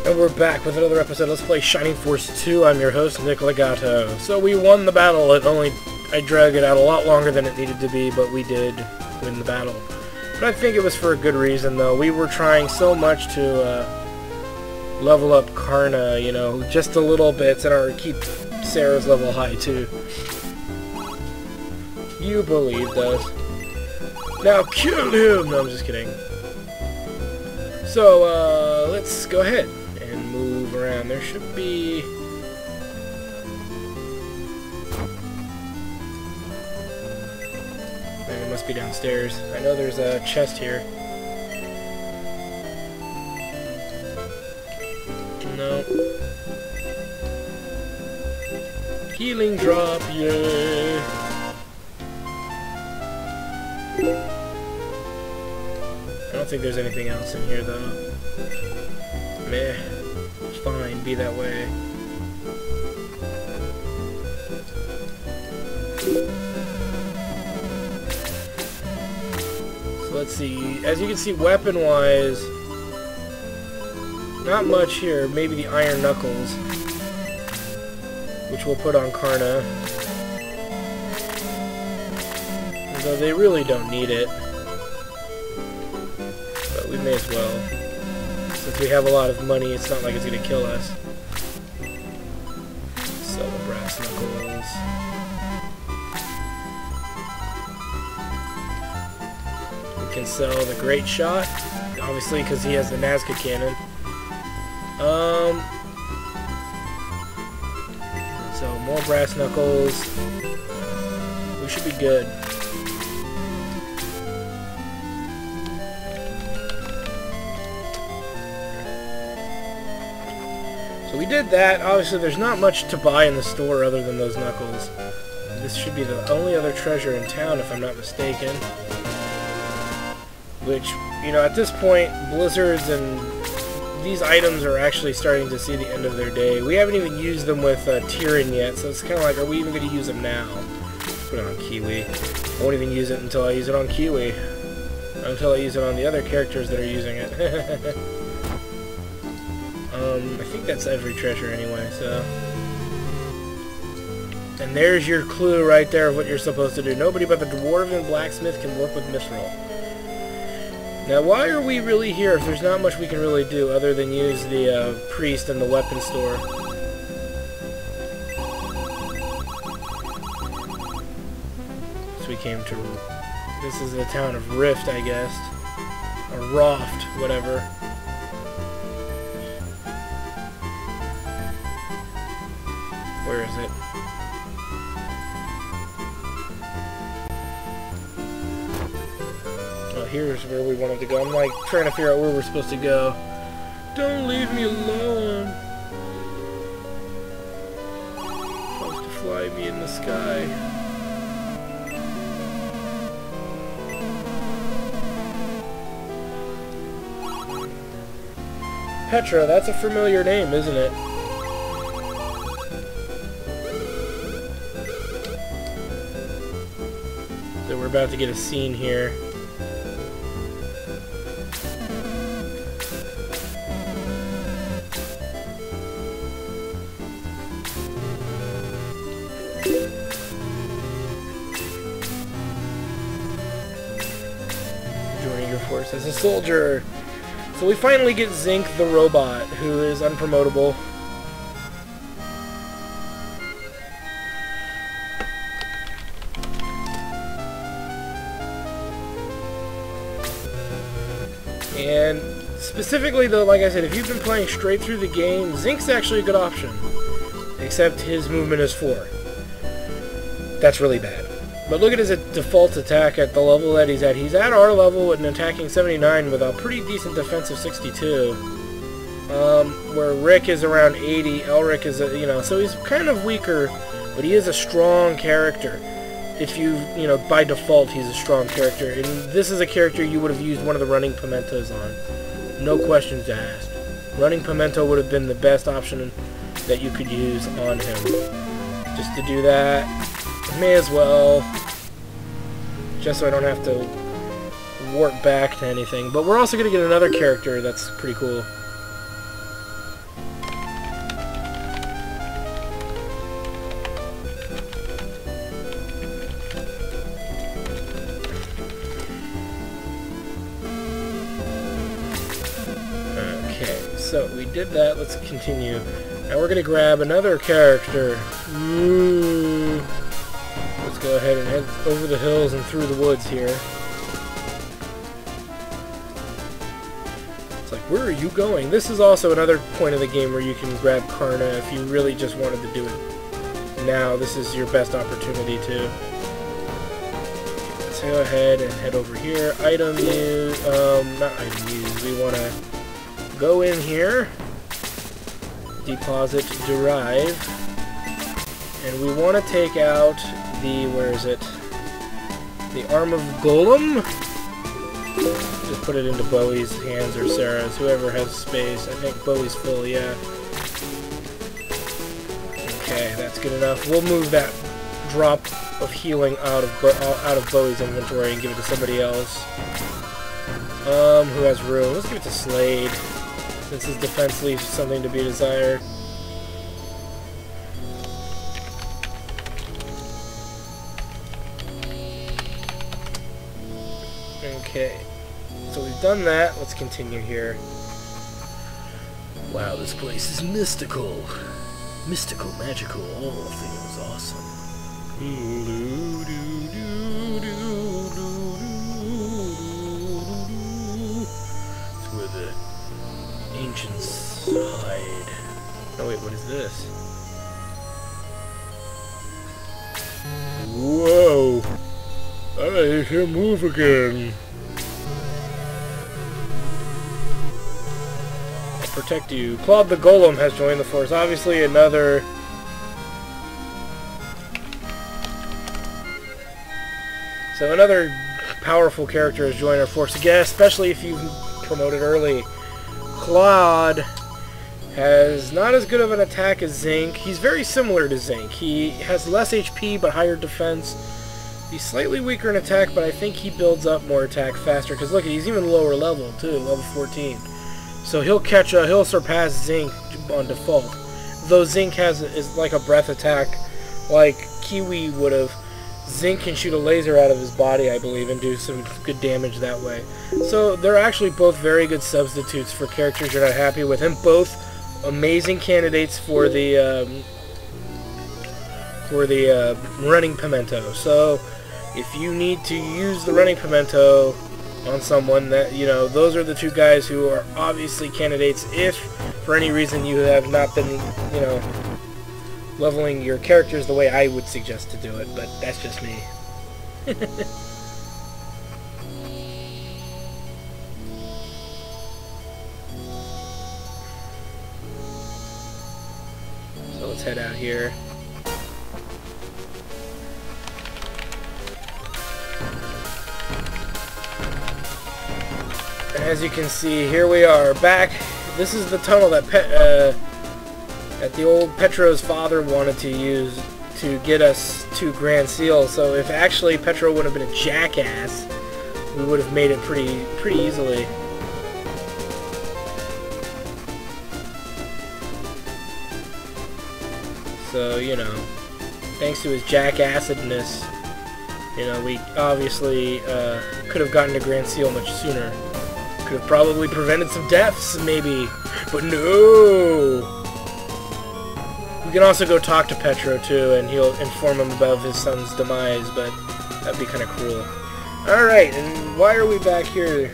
And we're back with another episode. Let's play Shining Force 2. I'm your host, Nick Legato. So we won the battle. I dragged it out a lot longer than it needed to be, but we did win the battle. But I think it was for a good reason, though. We were trying so much to level up Karna, you know, just a little bit, and keep Sarah's level high, too. You believed us. Now kill him! No, I'm just kidding. So, let's go ahead and move around. There should be... Man, it must be downstairs. I know there's a chest here. No. Healing drop, yay! I don't think there's anything else in here, though. Meh. It's fine, be that way. So let's see. As you can see, weapon-wise, not much here. Maybe the iron knuckles, which we'll put on Karna. Though they really don't need it. But we may as well. Since we have a lot of money, it's not like it's going to kill us. Sell the brass knuckles. We can sell the great shot, obviously, because he has the Nazca cannon. So more brass knuckles. We should be good. So we did that. Obviously, there's not much to buy in the store other than those knuckles. This should be the only other treasure in town, if I'm not mistaken. Which, you know, at this point, Blizzards and these items are actually starting to see the end of their day. We haven't even used them with Tyrion yet, so it's kind of like, are we even going to use them now? Put it on Kiwi. I won't even use it until I use it on Kiwi. Until I use it on the other characters that are using it. I think that's every treasure anyway, so... And there's your clue right there of what you're supposed to do. Nobody but the Dwarven Blacksmith can work with Mithril. Now, why are we really here if there's not much we can really do other than use the priest and the weapon store? So we came to... This is the town of Rift, I guess. Or Roft, whatever. Where is it? Oh, here's where we wanted to go. I'm like trying to figure out where we're supposed to go. Don't leave me alone. Supposed to fly me in the sky. Petra, that's a familiar name, isn't it? So we're about to get a scene here. Joining your force as a soldier. So we finally get Zinc the robot, who is unpromotable. And specifically, though, like I said, if you've been playing straight through the game, Zinc's actually a good option. Except his movement is 4. That's really bad. But look at his default attack at the level that he's at. He's at our level with an attacking 79 with a pretty decent defensive 62. Where Rick is around 80. Elric is, you know, so he's kind of weaker, but he is a strong character. If you know, by default, he's a strong character. And this is a character you would have used one of the running pimentos on. No questions asked. Running pimento would have been the best option that you could use on him. Just to do that, may as well. Just so I don't have to warp back to anything. But we're also going to get another character that's pretty cool. so we did that. Let's continue. Now we're going to grab another character. Let's go ahead and head over the hills and through the woods here. It's like, where are you going? This is also another point of the game where you can grab Karna if you really just wanted to do it now. This is your best opportunity to. Let's go ahead and head over here. Item use, not item use. We want to go in here, deposit, derive, and we want to take out the, where is it? The Arm of Golem. Just put it into Bowie's hands or Sarah's, whoever has space. I think Bowie's full, yeah. Okay, that's good enough. We'll move that drop of healing out of Bowie's inventory and give it to somebody else. Who has room? Let's give it to Slade, since his defense leaves something to be desired. Okay, so we've done that. Let's continue here. Wow, this place is mystical. Mystical, magical, all things awesome. It's where the ancients hide. Oh wait, what is this? Whoa! I can move again. I'll protect you. Claude the Golem has joined the force. Obviously another... So another powerful character has joined our force again, especially if you promoted early. Claude has not as good of an attack as Zinc. He's very similar to Zinc. He has less HP but higher defense. He's slightly weaker in attack, but I think he builds up more attack faster. Because look, he's even lower level too, level 14. So he'll surpass Zinc on default. Though Zinc is like a breath attack, like Kiwi would have. Zinc can shoot a laser out of his body, I believe, and do some good damage that way. So they're actually both very good substitutes for characters you're not happy with, and both amazing candidates for the running pimento. So if you need to use the running pimento on someone, that, you know, those are the two guys who are obviously candidates if for any reason you have not been, you know, leveling your characters the way I would suggest to do it, but that's just me. So let's head out here. As you can see, here we are back. This is the tunnel that the old Petro's father wanted to use to get us to Grand Seal. So if actually Petro would have been a jackass, we would have made it pretty easily. So, you know, thanks to his jackassedness, you know, we obviously could have gotten to Grand Seal much sooner. Could have probably prevented some deaths, maybe, but no! We can also go talk to Petro, too, and he'll inform him about his son's demise, but that'd be kind of cruel. Alright, and why are we back here?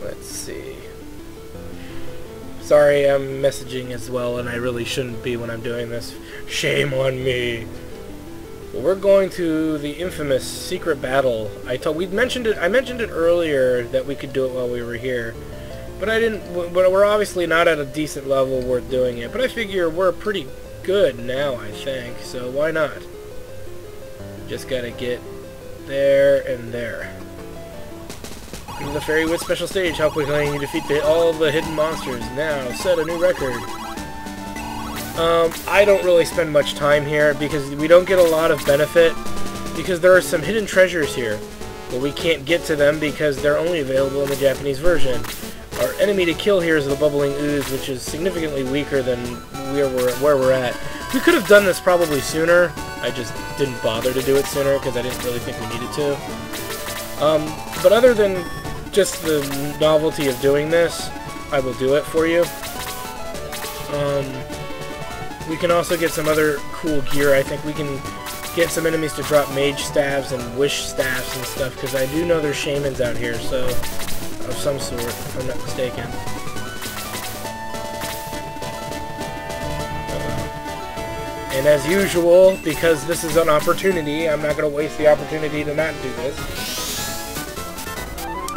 Let's see. Sorry, I'm messaging as well, and I really shouldn't be when I'm doing this. Shame on me. Well, we're going to the infamous secret battle. I mentioned it earlier that we could do it while we were here, but I didn't. But we're obviously not at a decent level worth doing it. But I figure we're pretty good now, I think. So why not? Just gotta get there and there. The Fairy Wit special stage. How quickly you defeat all the hidden monsters. Now set a new record. I don't really spend much time here because we don't get a lot of benefit because there are some hidden treasures here, but we can't get to them because they're only available in the Japanese version. Our enemy to kill here is the Bubbling Ooze, which is significantly weaker than where we're at. We could have done this probably sooner, I just didn't bother to do it sooner because I didn't really think we needed to. But other than just the novelty of doing this, I will do it for you. We can also get some other cool gear. I think we can get some enemies to drop mage staves and wish staffs and stuff, because I do know there's shamans out here, so of some sort, if I'm not mistaken. And as usual, because this is an opportunity, I'm not going to waste the opportunity to not do this.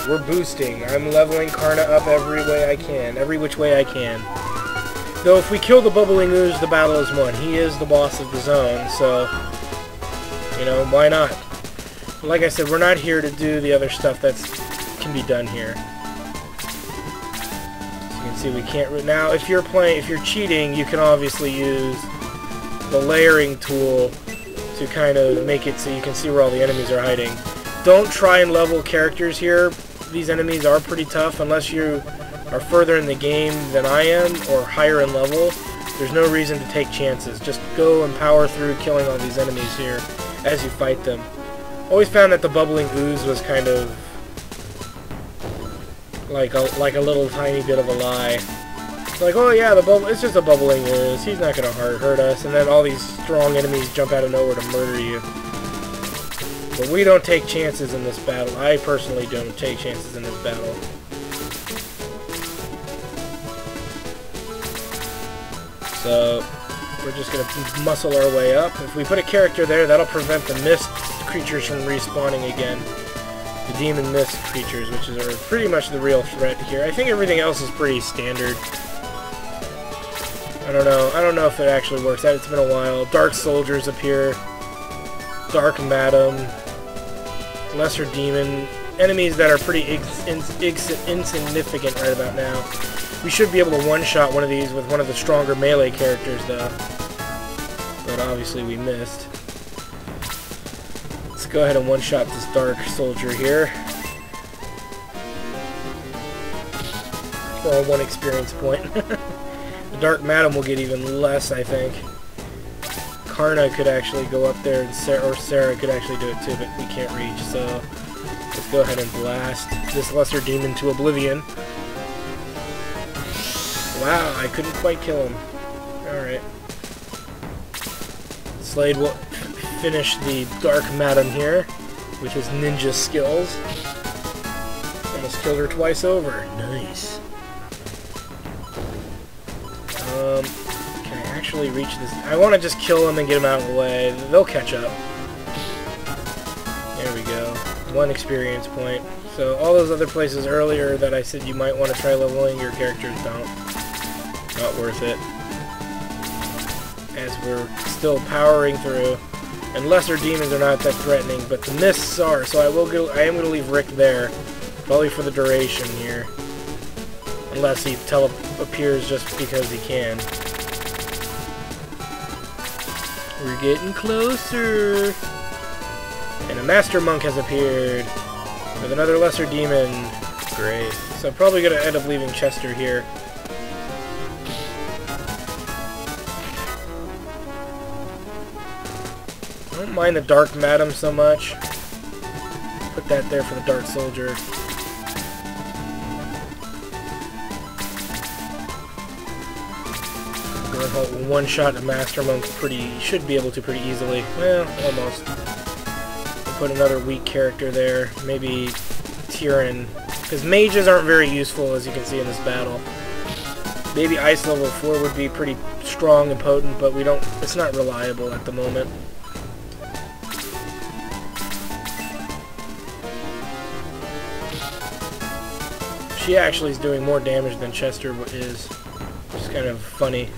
We're boosting. I'm leveling Karna up every way I can, every which way I can. Though if we kill the Bubbling Ooze, the battle is won. He is the boss of the zone, so, you know, why not? But like I said, we're not here to do the other stuff that can be done here. As you can see, we can't... Now, if you're cheating, you can obviously use the layering tool to kind of make it so you can see where all the enemies are hiding. Don't try and level characters here. These enemies are pretty tough unless you are further in the game than I am or higher in level. There's no reason to take chances. Just go and power through killing all these enemies here as you fight them. Always found that the Bubbling Ooze was kind of like a little tiny bit of a lie. It's like, oh yeah, it's just a Bubbling Ooze. He's not going to hurt us. And then all these strong enemies jump out of nowhere to murder you. But we don't take chances in this battle. I personally don't take chances in this battle. So, we're just going to muscle our way up. If we put a character there, that'll prevent the mist creatures from respawning again. The demon mist creatures, which are pretty much the real threat here. I think everything else is pretty standard. I don't know if it actually works out. It's been a while. Dark soldiers appear. Dark Madam. Lesser demon. Enemies that are pretty insignificant right about now. We should be able to one-shot one of these with one of the stronger melee characters, though. But obviously we missed. Let's go ahead and one-shot this Dark Soldier here. For our 1 experience point. The Dark Madam will get even less, I think. Karna could actually go up there, and Sarah could actually do it too, but we can't reach, so let's go ahead and blast this lesser demon to oblivion. Wow, I couldn't quite kill him. Alright. Slade will finish the Dark Madam here with his ninja skills. Almost killed her twice over. Nice. Can I actually reach this? I want to just kill him and get him out of the way. They'll catch up. There we go. 1 experience point. So all those other places earlier that I said you might want to try leveling, your characters don't. Not worth it. As we're still powering through. And lesser demons are not that threatening, but the mists are, so I am going to leave Rick there. Probably for the duration here. Unless he appears just because he can. We're getting closer. And a Master Monk has appeared. With another lesser demon. Great. So I'm probably going to end up leaving Chester here. I don't mind the Dark Madam so much. Put that there for the Dark Soldier. One shot at Master Monk should be able to pretty easily. Well, almost. We'll put another weak character there. Maybe Tyrion. Because mages aren't very useful, as you can see in this battle. Maybe Ice level 4 would be pretty strong and potent, but it's not reliable at the moment. She actually is doing more damage than Chester is. It's kind of funny.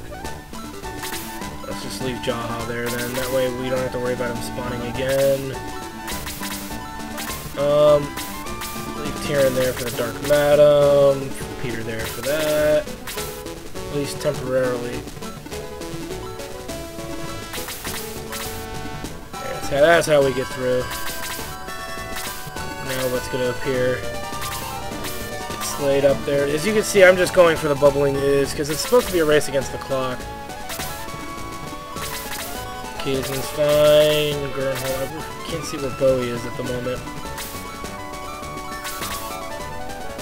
Let's just leave Jaha there then. That way we don't have to worry about him spawning again. Leave Tyrion there for the Dark Madam. Peter there for that. At least temporarily. That's how we get through. Now what's going to appear? Slade up there. As you can see, I'm just going for the Bubbling Ooze because it's supposed to be a race against the clock. Kaizen's fine. Gurnhold, I can't see where Bowie is at the moment.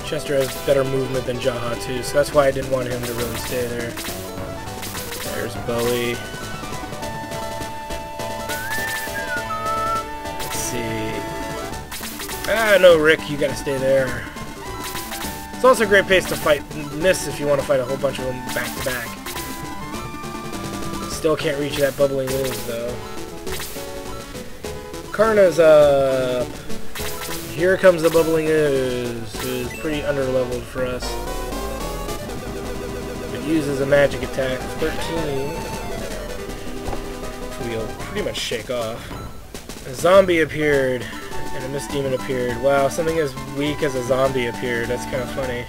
Chester has better movement than Jaha too, so that's why I didn't want him to really stay there. There's Bowie. Let's see. Ah, no, Rick, you gotta stay there. It's also a great pace to fight Miss if you want to fight a whole bunch of them back to back. Still can't reach that bubbling ooze though. Karna's up. Here comes the bubbling ooze, who's pretty underleveled for us. It uses a magic attack, 13, which we'll pretty much shake off. A zombie appeared, and a mist demon appeared. Wow, something as weak as a zombie appeared. That's kind of funny.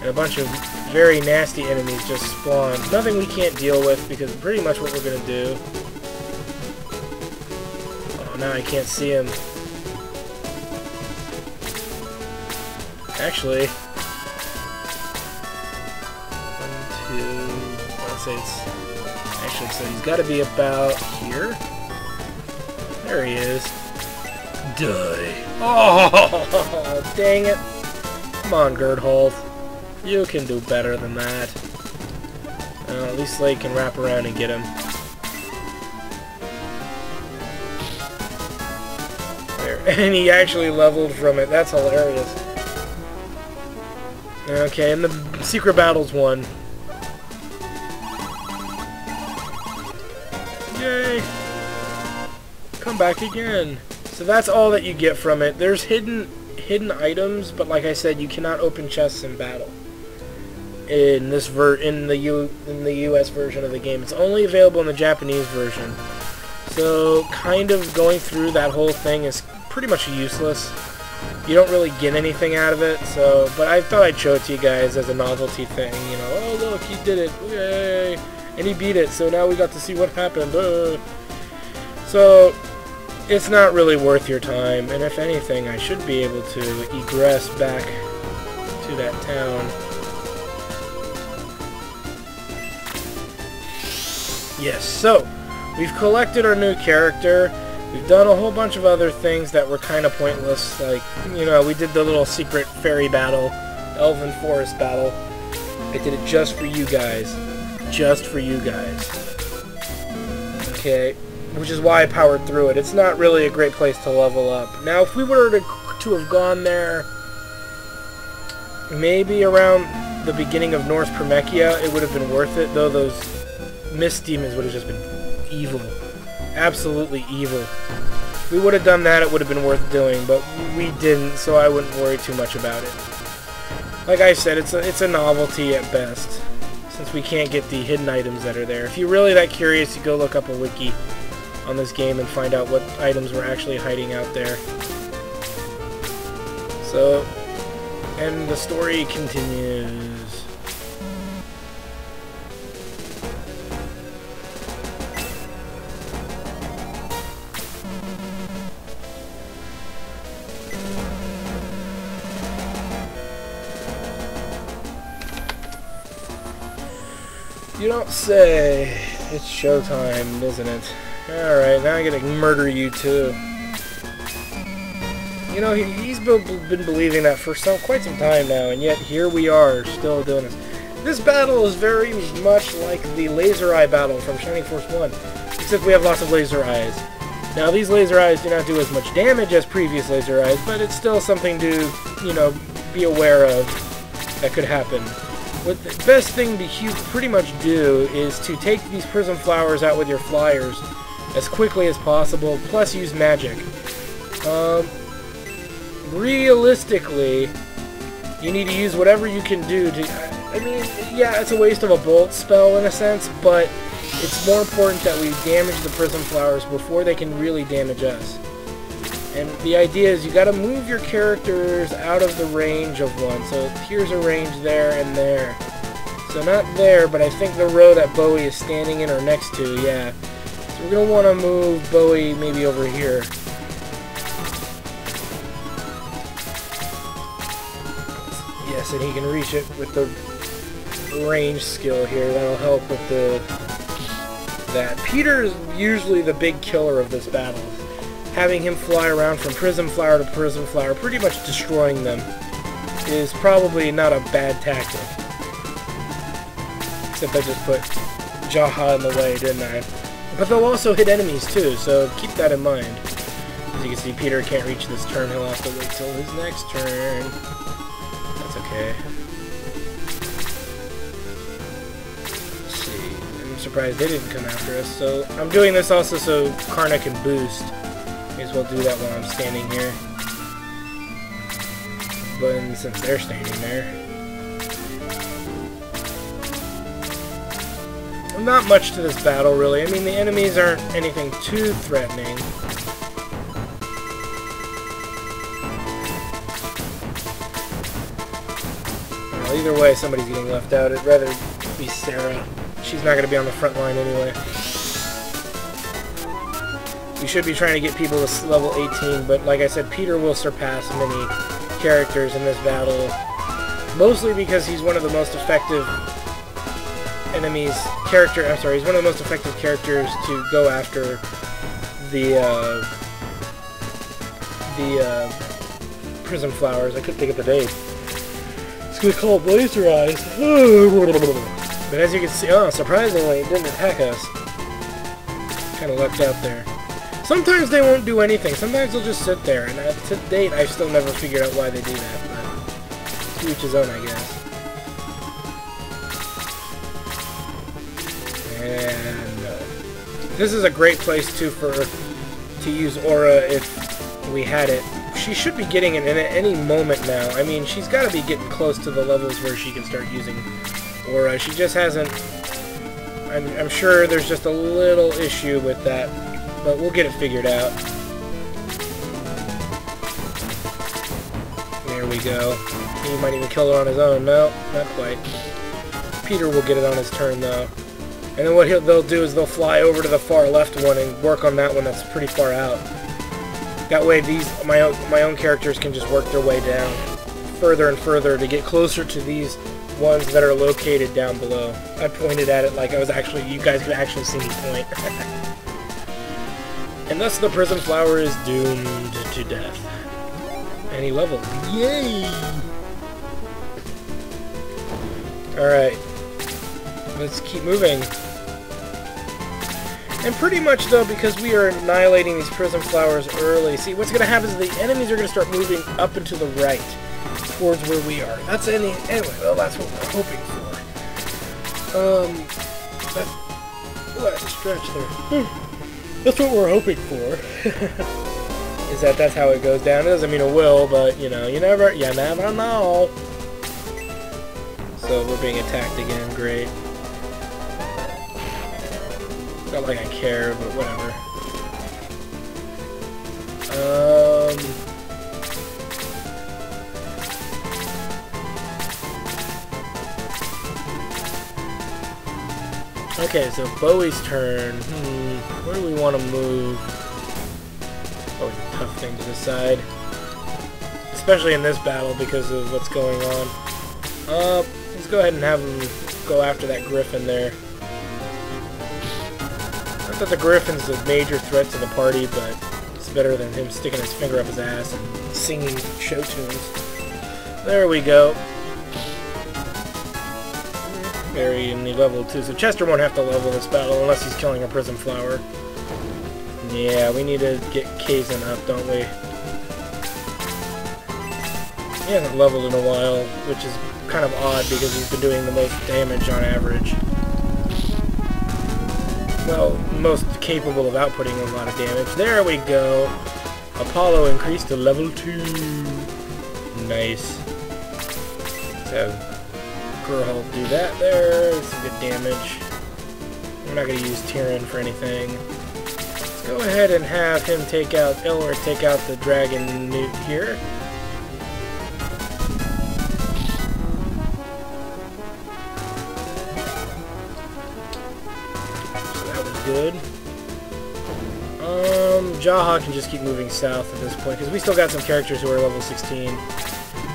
And a bunch of very nasty enemies just spawned. Nothing we can't deal with, because pretty much what we're gonna do. Oh, now I can't see him. Actually, 1, 2, I'll say it's, actually, so he's got to be about here. There he is. Die. Oh, dang it. Come on, Gurnhold. You can do better than that. At least Slade can wrap around and get him. There. And he actually leveled from it. That's hilarious. Okay, and the secret battle's won. Yay! Come back again. So that's all that you get from it. There's hidden items, but like I said, you cannot open chests in battle. In this in the US version of the game, it's only available in the Japanese version. So kind of going through that whole thing is pretty much useless. You don't really get anything out of it, so, but I thought I'd show it to you guys as a novelty thing, you know, oh look, he did it, yay, and he beat it, so now we got to see what happened, So, it's not really worth your time, and if anything, I should be able to egress back to that town. Yes, so, we've collected our new character. We've done a whole bunch of other things that were kind of pointless, like, you know, we did the little secret fairy battle, Elven forest battle. I did it just for you guys. Just for you guys. Okay, which is why I powered through it. It's not really a great place to level up. Now, if we were to have gone there, maybe around the beginning of North Promechia, it would have been worth it, though those mist demons would have just been evil. Absolutely evil. If we would have done that, it would have been worth doing, but we didn't, so I wouldn't worry too much about it. Like I said, it's a novelty at best, since we can't get the hidden items that are there. If you're really that curious, you go look up a wiki on this game and find out what items were actually hiding out there. So, and the story continues. You don't say. It's showtime, isn't it? Alright, now I'm gonna murder you too. You know, he's been believing that for quite some time now, and yet here we are, still doing this. This battle is very much like the laser eye battle from Shining Force 1, except we have lots of laser eyes. Now, these laser eyes do not do as much damage as previous laser eyes, but it's still something to, you know, be aware of that could happen. What the best thing to pretty much do is to take these prism flowers out with your flyers as quickly as possible, plus use magic. Realistically, you need to use whatever you can do to... I mean, yeah, it's a waste of a bolt spell in a sense, but it's more important that we damage the prism flowers before they can really damage us. And the idea is you gotta move your characters out of the range of one. So here's a range there and there. So not there, but I think the row that Bowie is standing in or next to, yeah. So we're gonna wanna move Bowie maybe over here. Yes, and he can reach it with the range skill here. That'll help with the that Peter is usually the big killer of this battle. Having him fly around from prism flower to prism flower, pretty much destroying them, is probably not a bad tactic. Except I just put Jaha in the way, didn't I? But they'll also hit enemies too, so keep that in mind. As you can see, Peter can't reach this turn. He'll have to wait till his next turn. That's okay. Let's see. I'm surprised they didn't come after us. So I'm doing this also so Karna can boost. May as well do that while I'm standing here. But since they're standing there. Not much to this battle, really. I mean, the enemies aren't anything too threatening. Well, either way, somebody's getting left out. I'd rather be Sarah. She's not going to be on the front line anyway. We should be trying to get people to level 18, but like I said, Peter will surpass many characters in this battle. Mostly because he's one of the most effective he's one of the most effective characters to go after the prism flowers. I couldn't think of the name. It's gonna call it Blazer Eyes. But as you can see, surprisingly, it didn't attack us. Kind of lucked out there. Sometimes they won't do anything. Sometimes they'll just sit there, and to date, I've still never figured out why they do that. But to each his own, I guess. And this is a great place too to use Aura if we had it. She should be getting it in at any moment now. I mean, she's got to be getting close to the levels where she can start using Aura. She just hasn't. I'm sure there's just a little issue with that, but we'll get it figured out. There we go. He might even kill her on his own. No, not quite. Peter will get it on his turn though. And then what they'll do is they'll fly over to the far left one and work on that one that's pretty far out. That way my own characters can just work their way down further and further to get closer to these ones that are located down below. I pointed at it like I was actually, you guys could actually see me point. And thus the prism flower is doomed to death. And he leveled. Yay! Alright. Let's keep moving. And pretty much, though, because we are annihilating these prism flowers early, see, what's going to happen is the enemies are going to start moving up and to the right towards where we are. That's anyway, well, that's what we're hoping for. Stretch there. That's what we're hoping for. Is that's how it goes down. It doesn't mean it will, but, you know, you never know. So we're being attacked again. Great. Not like I care, but whatever. Okay, so Bowie's turn. Where do we want to move? Always a tough thing to decide. Especially in this battle because of what's going on. Let's go ahead and have him go after that griffin there. Not that the griffin's a major threat to the party, but it's better than him sticking his finger up his ass and singing show tunes. There we go. Very in the level 2, so Chester won't have to level this battle unless he's killing a prism flower. Yeah, we need to get Kazan up, don't we? He hasn't leveled in a while, which is kind of odd because he's been doing the most damage on average. Well, most capable of outputting a lot of damage. There we go. Apollo increased to level 2. Nice. Let's have Gurhal do that there. It's some good damage. We're not going to use Tyrion for anything. Let's go ahead and have him take out the dragon newt here. Good. Jaha can just keep moving south at this point, because we still got some characters who are level 16,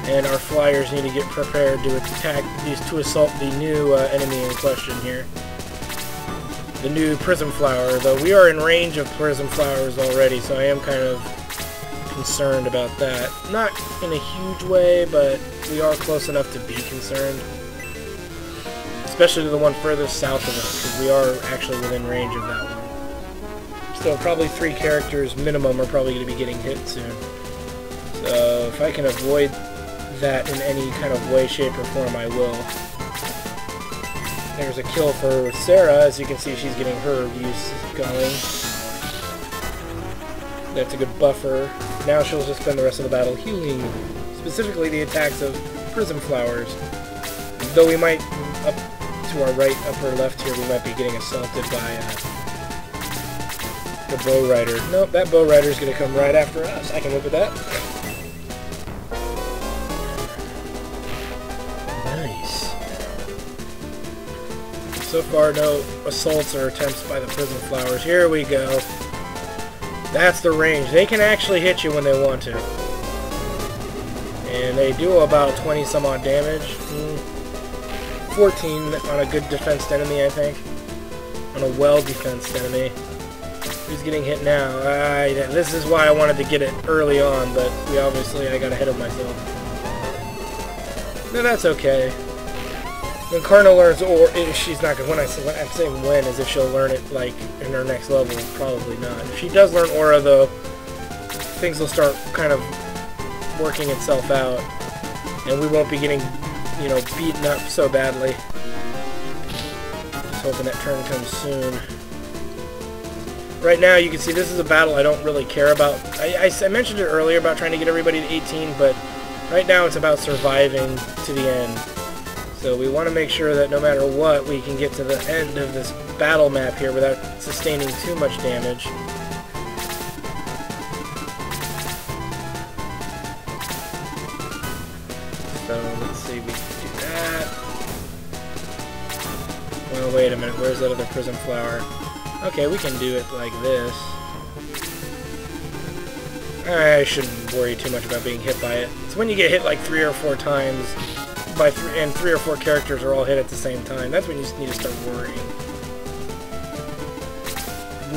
and our flyers need to get prepared to attack to assault the new enemy in question here. the new Prism Flower, though we are in range of Prism Flowers already, so I am kind of concerned about that. Not in a huge way, but we are close enough to be concerned. Especially to the one furthest south of us, because we are actually within range of that one. So probably 3 characters minimum are probably going to be getting hit soon. So if I can avoid that in any kind of way, shape, or form, I will. There's a kill for Sarah. As you can see, she's getting her use going. That's a good buffer. Now she'll just spend the rest of the battle healing, specifically the attacks of Prism Flowers. Though we might, up to our right, upper left here, we might be getting assaulted by the Bow Rider. Nope, that Bow Rider is going to come right after us. I can live with that. Nice. So far, no assaults or attempts by the Prism Flowers. Here we go. That's the range. They can actually hit you when they want to. And they do about 20 some odd damage. 14 on a good defensed enemy, I think. On a well-defensed enemy. Who's getting hit now? This is why I wanted to get it early on, but I got ahead of myself. No, that's okay. When Karna learns, or she's not gonna. I'm saying when, as if she'll learn it like in her next level. Probably not. If she does learn Aura, though, things will start kind of working itself out, and we won't be getting, you know, beaten up so badly. Just hoping that turn comes soon. Right now, you can see this is a battle I don't really care about. I mentioned it earlier about trying to get everybody to 18, but right now it's about surviving to the end. So we want to make sure that no matter what, we can get to the end of this battle map here without sustaining too much damage. So let's see, we can do that. Well, wait a minute, where's that other Prism Flower? Okay, we can do it like this. I shouldn't worry too much about being hit by it. It's when you get hit like 3 or 4 times, and 3 or 4 characters are all hit at the same time. That's when you need to start worrying.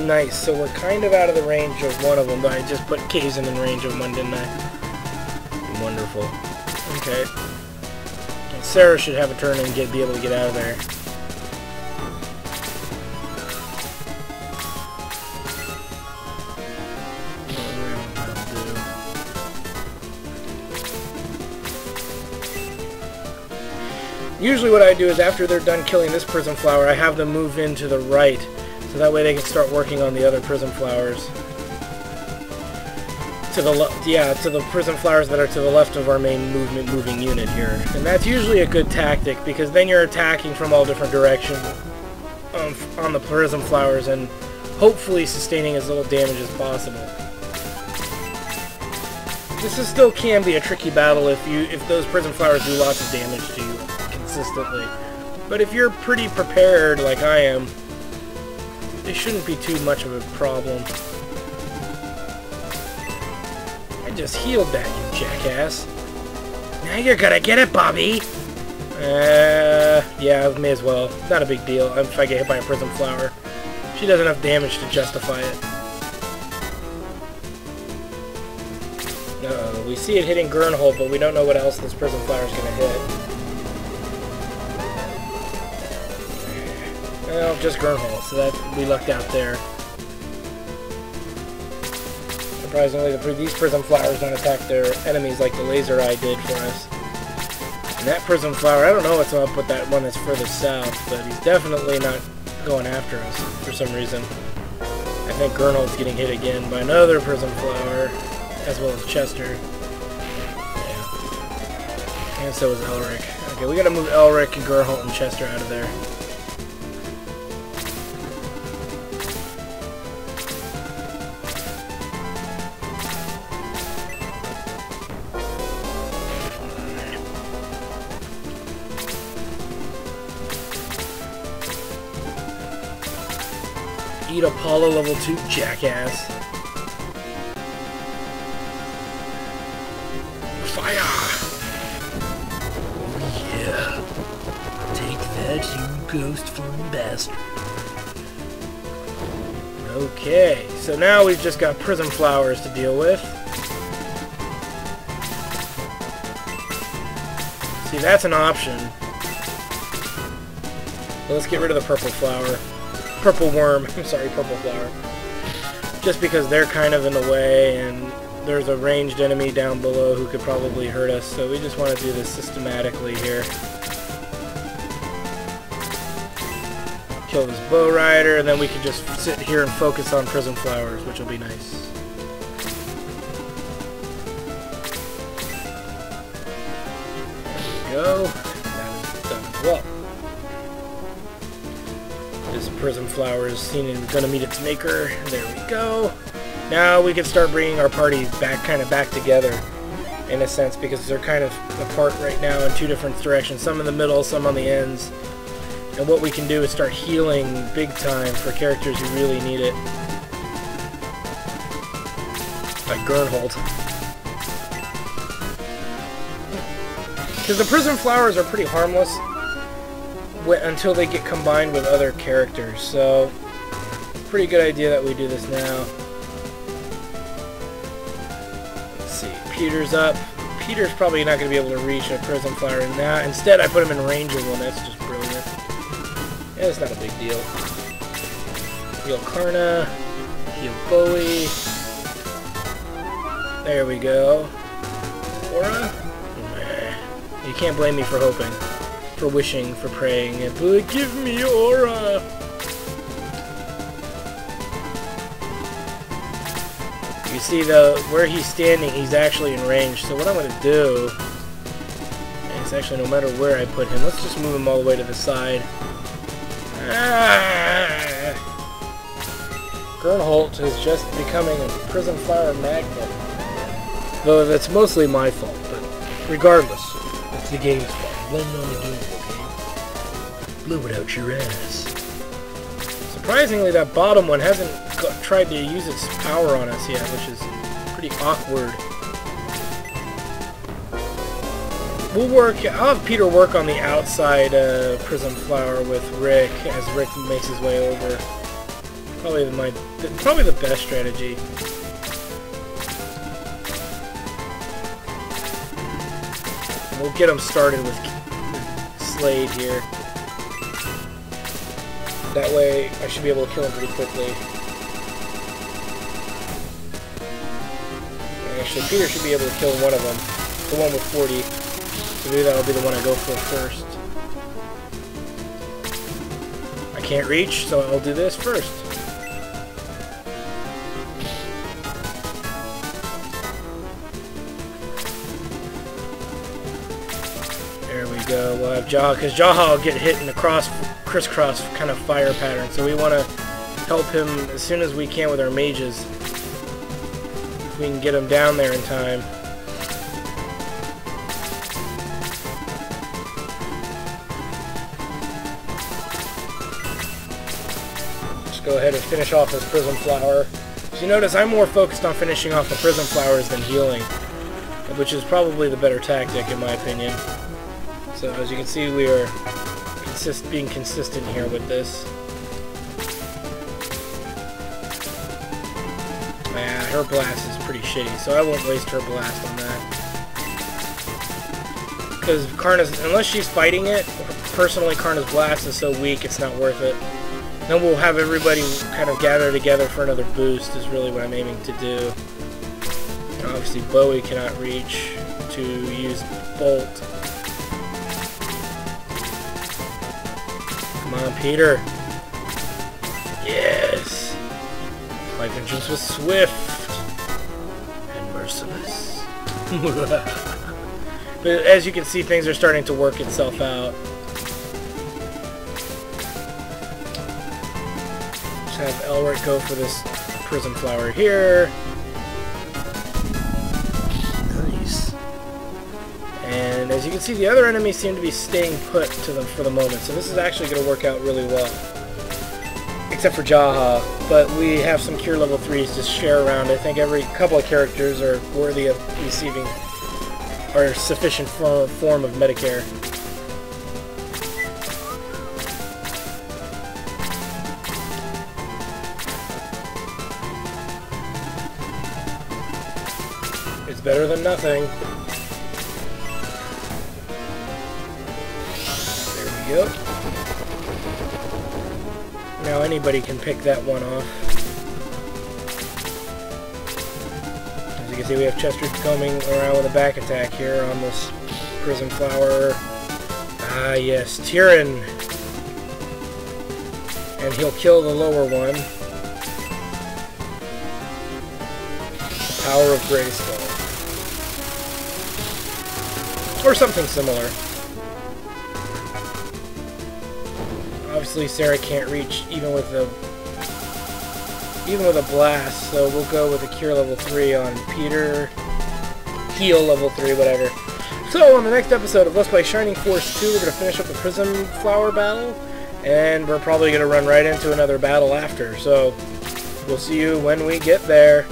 Nice, so we're kind of out of the range of one of them, but I just put Kazin in range of one, didn't I? Wonderful. Okay. And Sarah should have a turn and be able to get out of there. Usually what I do is after they're done killing this Prism Flower, I have them move in to the right, so that way they can start working on the other Prism Flowers. To the Prism Flowers that are to the left of our main moving unit here. And that's usually a good tactic, because then you're attacking from all different directions on the Prism Flowers and hopefully sustaining as little damage as possible. This still can be a tricky battle if those Prism Flowers do lots of damage to you consistently. But if you're pretty prepared, like I am, it shouldn't be too much of a problem. I just healed that, you jackass. Now you're gonna get it, Bobby! Yeah, may as well. Not a big deal if I get hit by a Prism Flower. She does enough damage to justify it. Uh-oh, we see it hitting Gernhold, but we don't know what else this Prism Flower is gonna hit. Well, just Gernhold, so that we lucked out there. Surprisingly, these Prism Flowers don't attack their enemies like the Laser Eye did for us. And that Prism Flower, I don't know what's up with that one that's furthest south, but he's definitely not going after us for some reason. I think Gernhold's getting hit again by another Prism Flower, as well as Chester. Yeah. And so is Elric. Okay, we gotta move Elric and Gernhold and Chester out of there. Eat Apollo level 2, jackass. Fire! Oh yeah. Take that, you ghost-form bastard. Okay, so now we've just got prism flowers to deal with. See, that's an option. But let's get rid of the purple flower. Purple worm. I'm sorry, purple flower. Just because they're kind of in the way, and there's a ranged enemy down below who could probably hurt us, so we just want to do this systematically here. Kill this bow rider, and then we can just sit here and focus on prism flowers, which will be nice. There we go. That is done as well. This prism flower is going to meet its maker. There we go. Now we can start bringing our party back together, in a sense, because they're kind of apart right now in two different directions. Some in the middle, some on the ends. And what we can do is start healing big time for characters who really need it. Like Gernhold. Because the prism flowers are pretty harmless until they get combined with other characters. So, pretty good idea that we do this now. Let's see, Peter's up. Peter's probably not going to be able to reach a prism flower now. Instead, I put him in range of one. That's just brilliant. Yeah, it's not a big deal. Heal Karna. Heal Bowie. There we go. Aura? Nah. You can't blame me for hoping. For wishing, for praying. But give me Aura! You see, though, where he's standing, he's actually in range. So what I'm going to do is actually, no matter where I put him, let's just move him all the way to the side. Gernhold is just becoming a prism flower magnet. Though that's mostly my fault, but regardless, it's the game's fault. Blame it on the game, okay? Blow it out your ass. Surprisingly, that bottom one hasn't tried to use its power on us yet, which is pretty awkward. I'll have Peter work on the outside prism flower with Rick as Rick makes his way over. Probably the best strategy. And we'll get him started with Slade here. That way, I should be able to kill him pretty quickly. Actually, Peter should be able to kill one of them. The one with 40. So maybe that'll be the one I go for first. I can't reach, so I'll do this first. There we go. We'll have Jaha, because Jaha will get hit in the crisscross kind of fire pattern. So we want to help him as soon as we can with our mages. If we can get him down there in time. Go ahead and finish off this prism flower. So you notice I'm more focused on finishing off the prism flowers than healing, which is probably the better tactic in my opinion. So as you can see, we are being consistent here with this. Yeah, her blast is pretty shitty, so I won't waste her blast on that. Because Karna's, unless she's fighting it, personally Karna's blast is so weak it's not worth it. Then we'll have everybody kind of gather together for another boost is really what I'm aiming to do. And obviously Bowie cannot reach to use Bolt. Come on, Peter. Yes! My vengeance was swift and merciless. But as you can see, things are starting to work itself out. Have Elric go for this prism flower here. Nice. And as you can see, the other enemies seem to be staying put to them for the moment, so this is actually going to work out really well. Except for Jaha, but we have some cure level 3s to share around. I think every couple of characters are worthy of receiving our sufficient form of Medicare. It's better than nothing. There we go. Now anybody can pick that one off. As you can see, we have Chester coming around with a back attack here on this Prism Flower. Ah, yes, Tyrion. And he'll kill the lower one. Power of Grayskull. Or something similar. Obviously Sarah can't reach even with a blast, so we'll go with a Cure level 3 on Peter. Heal level 3, whatever. So on the next episode of Let's Play Shining Force 2, we're going to finish up the Prism Flower battle, and we're probably going to run right into another battle after, so we'll see you when we get there.